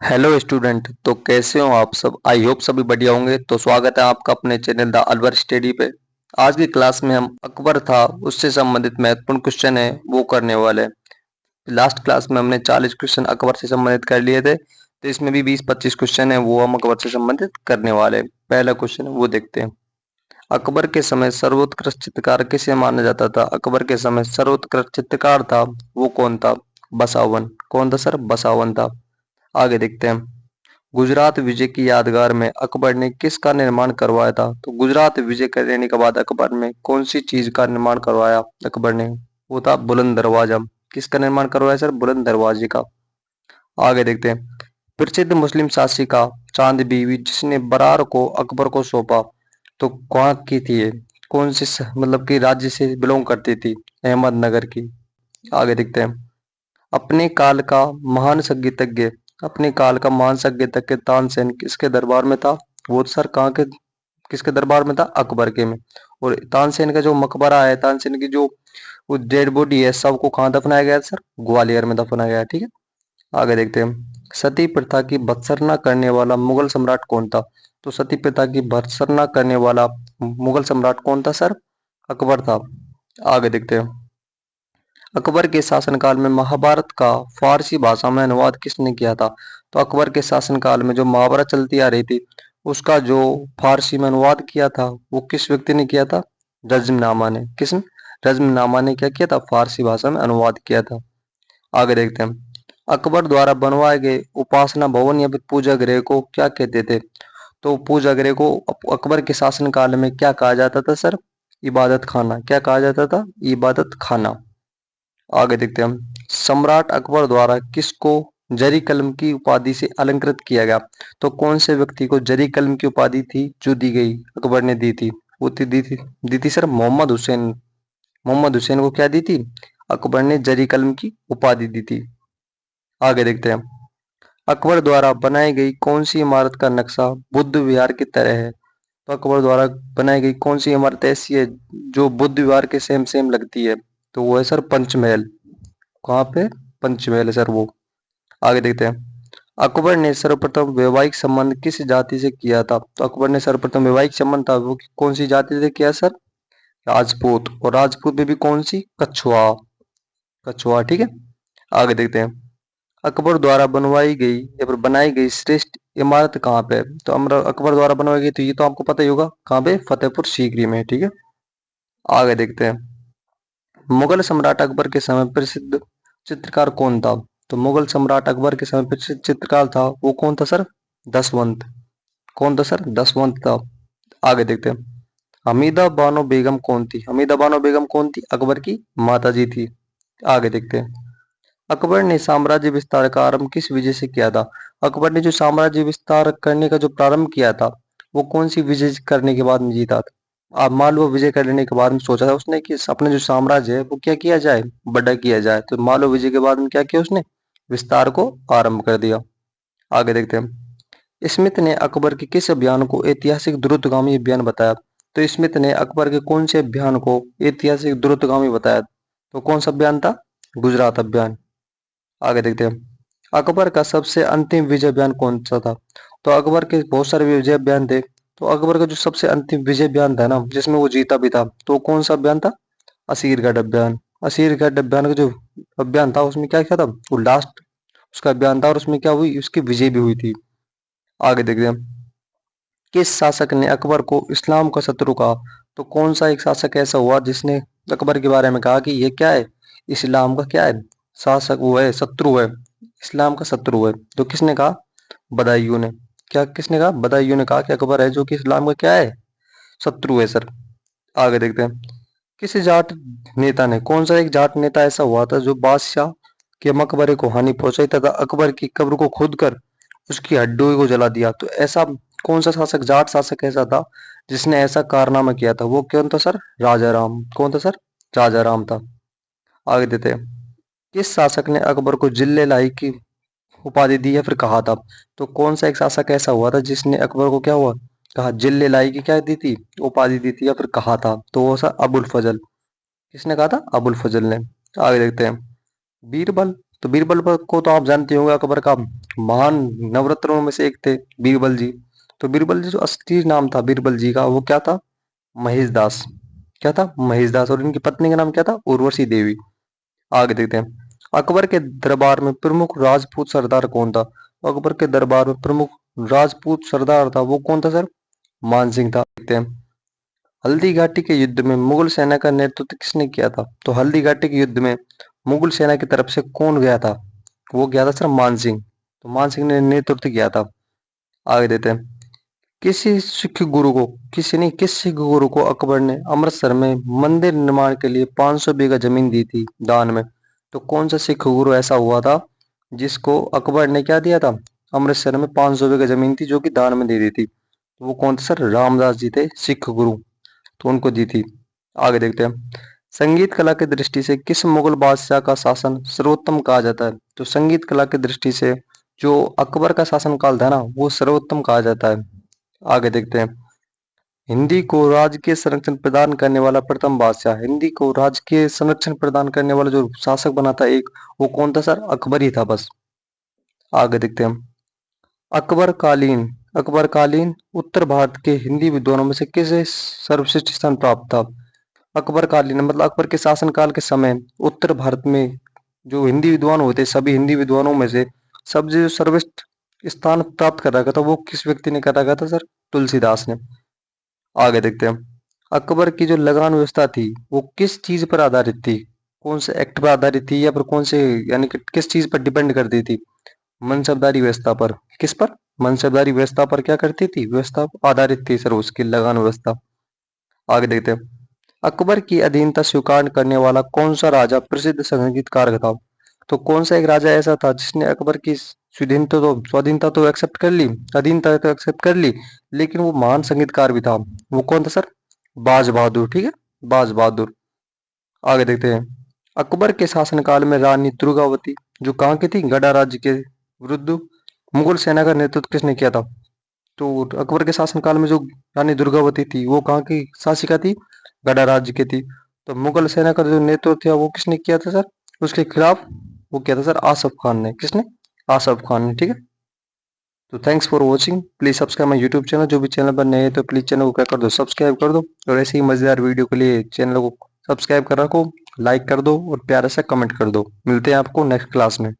Hello student. तो कैसे हो आप सब? आई होप सभी बढ़िया होंगे। तो स्वागत है आपका अपने चैनल द अलवर स्टडी पे। आज की क्लास में हम अकबर था उससे संबंधित महत्वपूर्ण क्वेश्चन है वो करने वाले हैं। लास्ट क्लास में हमने 40 क्वेश्चन अकबर से संबंधित कर लिए थे, तो इसमें भी 20-25 क्वेश्चन है वो हम अकबर से संबंधित करने वाले हैं। पहला क्वेश्चन है वो देखते हैं। अकबर के समय सर्वोत्कृष्ट चित्रकार किसे माना जाता था? अकबर के समय सर्वोत्कृष्ट चित्रकार था वो कौन था? बसावन। कौन था सर? बसावन था। आगे देखते हैं। गुजरात विजय की यादगार में अकबर ने किसका निर्माण करवाया था? तो गुजरात विजय करने के बाद अकबर ने कौन सी चीज का निर्माण करवाया अकबर ने? वो था बुलंद दरवाजा। किसका निर्माण करवाया सर? बुलंद दरवाजे का। आगे देखते हैं। प्रसिद्ध मुस्लिम शासिका चांद बीवी जिसने बरार को अकबर को सौंपा, तो कहाँ की थी ये? कौन सी मतलब कि राज्य से बिलोंग करती थी? अहमदनगर की। आगे देखते हैं। अपने काल का महान संगीतज्ञ अपने काल का महान संगीतज्ञ तानसेन किसके दरबार में था? वो सर कहाँ के किसके दरबार में था? अकबर के में। और तानसेन का जो मकबरा है, तानसेन की जो वो डेड बॉडी है, सबको कहाँ दफनाया गया है सर? ग्वालियर में दफनाया गया है। ठीक है। आगे देखते हैं। सती प्रथा की भत्सना करने वाला मुगल सम्राट कौन था? तो सती प्रथा की भत्सना करने वाला मुगल सम्राट कौन था सर? अकबर था। आगे देखते हैं। अकबर के शासनकाल में महाभारत का फारसी भाषा में अनुवाद किसने किया था? तो अकबर के शासनकाल में जो महाभारत चलती आ रही थी, उसका जो फारसी में अनुवाद किया था वो किस व्यक्ति ने किया था? रज्मनामा ने। किसने? रज्मनामा ने क्या किया था? फारसी भाषा में अनुवाद किया था। आगे देखते हैं। अकबर द्वारा बनवाए गए उपासना भवन या फिर पूजा गृह को क्या कहते थे? तो पूजा गृह को अकबर के शासनकाल में क्या कहा जाता था सर? इबादत खाना। क्या कहा जाता था? इबादत खाना। आगे देखते हैं हम। सम्राट अकबर द्वारा किसको जरी कलम की उपाधि से अलंकृत किया गया? तो कौन से व्यक्ति को जरी कलम की उपाधि थी जो दी गई, अकबर ने दी थी? वो दी थी सर मोहम्मद हुसैन। मोहम्मद हुसैन को क्या दी थी? अकबर ने जरी कलम की उपाधि दी थी। आगे देखते हैं। अकबर द्वारा बनाई गई कौन सी इमारत का नक्शा बुद्ध विहार की तरह है? तो अकबर द्वारा बनाई गई कौन सी इमारत ऐसी है जो बुद्ध विहार के सेम सेम लगती है? तो वो है सर पंचमहल। कहाँ पे? पंचमहल है सर वो। आगे देखते हैं। अकबर ने सर्वप्रथम वैवाहिक संबंध किस जाति से किया था? तो अकबर ने सर्वप्रथम वैवाहिक संबंध था वो कौन सी जाति से किया सर? राजपूत। और राजपूत में भी कौन सी? कछुआ। कछुआ। ठीक है। आगे देखते हैं। अकबर द्वारा बनवाई गई या फिर बनाई गई श्रेष्ठ इमारत कहाँ पे है? तो अकबर द्वारा बनवाई गई, तो ये तो आपको पता ही होगा कहाँ पे? फतेहपुर सीकरी में। ठीक है। आगे देखते हैं। मुगल सम्राट अकबर के समय प्रसिद्ध चित्रकार कौन था? तो मुगल सम्राट अकबर के समय प्रसिद्ध चित्रकार था वो कौन था सर? दसवंत। कौन था सर? दसवंत था। आगे देखते हैं। हमीदा बानो बेगम कौन थी? हमीदा बानो बेगम कौन थी? अकबर की माता जी थी। आगे देखते हैं। अकबर ने साम्राज्य विस्तार का आरंभ किस विजय से किया था? अकबर ने जो साम्राज्य विस्तार करने का जो प्रारंभ किया था वो कौन सी विजय करने के बाद में जीता था? आप मालवा विजय करने के बाद में सोचा था उसने कि अपने जो साम्राज्य है वो क्या किया जाए? बड़ा किया जाए। तो मालवा विजय के बाद में क्या किया उसने? विस्तार को आरंभ कर दिया। आगे देखते हैं। स्मिथ ने अकबर के किस अभियान को ऐतिहासिक द्रुतगामी अभियान बताया? तो स्मिथ ने अकबर के कौन से अभियान को ऐतिहासिक द्रुतगामी बताया? तो कौन सा अभियान था? गुजरात अभियान। आगे देखते हैं। अकबर का सबसे अंतिम विजय अभियान कौन सा था? तो अकबर के बहुत सारे विजय अभियान थे, तो अकबर का जो सबसे अंतिम विजय अभियान था ना जिसमें वो जीता भी था, तो वो कौन सा अभियान था? असीरगढ़ अभियान। असीरगढ़ अभियान का जो अभियान था उसमें क्या किया था? वो लास्ट उसका अभियान था और उसमें क्या हुई? उसकी विजय भी हुई थी। आगे देखते हैं। किस शासक ने अकबर को इस्लाम का शत्रु कहा? तो कौन सा एक शासक ऐसा हुआ जिसने अकबर के बारे में कहा कि ये क्या है? इस्लाम का क्या है? शासक वो है, शत्रु है। इस्लाम का शत्रु है। तो किसने कहा? बदायूं ने। क्या किसने कहा? बदायूं ने कहा कि अकबर है जो कि इस्लाम का क्या है? शत्रु है सर। आगे देखते हैं। किस जाट नेता ने कौन सा एक जाट नेता ऐसा हुआ था जो बादशाह के मकबरे को हानि पहुंचाई तथा अकबर की कब्र को खोद कर उसकी हड्डियों को जला दिया? तो ऐसा कौन सा शासक, जाट शासक ऐसा था जिसने ऐसा कारनामा किया था? वो कौन था सर? राजा राम। कौन था सर? राजा राम था। आगे देते हैं। किस शासक ने अकबर को जिल्ले लाई की उपाधि दी या फिर कहा था? तो कौन सा एक शासक ऐसा हुआ था जिसने अकबर को क्या हुआ? कहा, जिल्ले लाई की क्या दी थी? उपाधि दी थी या फिर कहा था? तो वो था अबुल फजल। किसने कहा था? अबुल फजल ने। आगे देखते हैं। बीरबल तो बीरबल को तो आप जानते होंगे, अकबर का महान नवरत्नों में से एक थे बीरबल जी। तो बीरबल जी जो असली नाम था बीरबल जी का वो क्या था? महेश दास। क्या था? महेश दास। और इनकी पत्नी का नाम क्या था? उर्वशी देवी। आगे देखते हैं, अकबर के दरबार में प्रमुख राजपूत सरदार कौन था? तो अकबर के दरबार में प्रमुख राजपूत सरदार था वो कौन था सर? मान सिंह था। देखते हैं, हल्दी घाटी के युद्ध में मुगल सेना का नेतृत्व किसने किया था? तो हल्दी घाटी के युद्ध में मुगल सेना की तरफ से कौन गया था? वो गया था सर मान सिंह। तो मान सिंह ने नेतृत्व किया था। आगे देते हैं, किसी सिख गुरु को किसी ने किस सिख गुरु को अकबर ने अमृतसर में मंदिर निर्माण के लिए 500 बीघा जमीन दी थी दान में? तो कौन सा सिख गुरु ऐसा हुआ था जिसको अकबर ने क्या दिया था? अमृतसर में 500 बीघा जमीन थी जो कि दान में दे दी थी। तो वो कौन थे सर? रामदास जी थे सिख गुरु। तो उनको दी थी। आगे देखते हैं, संगीत कला की दृष्टि से किस मुगल बादशाह का शासन सर्वोत्तम कहा जाता है? तो संगीत कला की दृष्टि से जो अकबर का शासनकाल था ना वो सर्वोत्तम कहा जाता है। आगे देखते हैं, हिंदी को राजकीय संरक्षण प्रदान करने वाला प्रथम बादशाह, हिंदी को राजकीय संरक्षण प्रदान करने वाला जो शासक बना था एक, वो कौन था सर? अकबर ही था बस। आगे देखते हैं, अकबर कालीन उत्तर भारत के हिंदी विद्वानों में से किसे सर्वश्रेष्ठ स्थान प्राप्त था? अकबर कालीन मतलब अकबर के शासनकाल के समय उत्तर भारत में जो हिंदी विद्वान होते सभी हिंदी विद्वानों में से सबसे जो सर्वश्रेष्ठ स्थान प्राप्त कर रखा था वो किस व्यक्ति ने कर रखा था सर? तुलसीदास ने। आगे देखते हैं, अकबर की जो लगान व्यवस्था थी वो किस चीज पर आधारित थी? कौन से एक्ट पर आधारित थी या फिर कौन से यानी कि किस चीज पर डिपेंड करती थी? मनसबदारी व्यवस्था पर। किस पर? मनसबदारी व्यवस्था पर क्या करती थी? व्यवस्था आधारित थी सर उसकी लगान व्यवस्था। आगे देखते हैं, अकबर की अधीनता स्वीकार करने वाला कौन सा राजा प्रसिद्ध संगीतकार था? तो कौन सा एक राजा ऐसा था जिसने अकबर की स्वाधीनता तो एक्सेप्ट कर ली, अधीनता तो एक्सेप्ट कर ली, लेकिन वो महान संगीतकार भी था। वो कौन था सर? बाज बहादुर। ठीक है, बाज बहादुर। आगे देखते हैं, अकबर के शासनकाल में रानी दुर्गावती जो कहाँ की थी? गड़ा राज्य के विरुद्ध मुगल सेना का नेतृत्व किसने किया था? तो अकबर के शासनकाल में जो रानी दुर्गावती थी वो कहाँ की शासिका थी? गड़ा राज्य की थी। तो मुगल सेना का जो नेतृत्व था वो किसने किया था सर? उसके खिलाफ वो किया था सर आसफ खान ने। किसने? आसफ खान ने। ठीक है, तो thanks for watching. Please subscribe my YouTube channel. जो भी चैनल पर नए हैं तो प्लीज चैनल को क्या कर दो? सब्सक्राइब कर दो। और ऐसे ही मजेदार वीडियो के लिए चैनल को सब्सक्राइब कर रखो, लाइक कर दो और प्यारा सा कमेंट कर दो। मिलते हैं आपको नेक्स्ट क्लास में।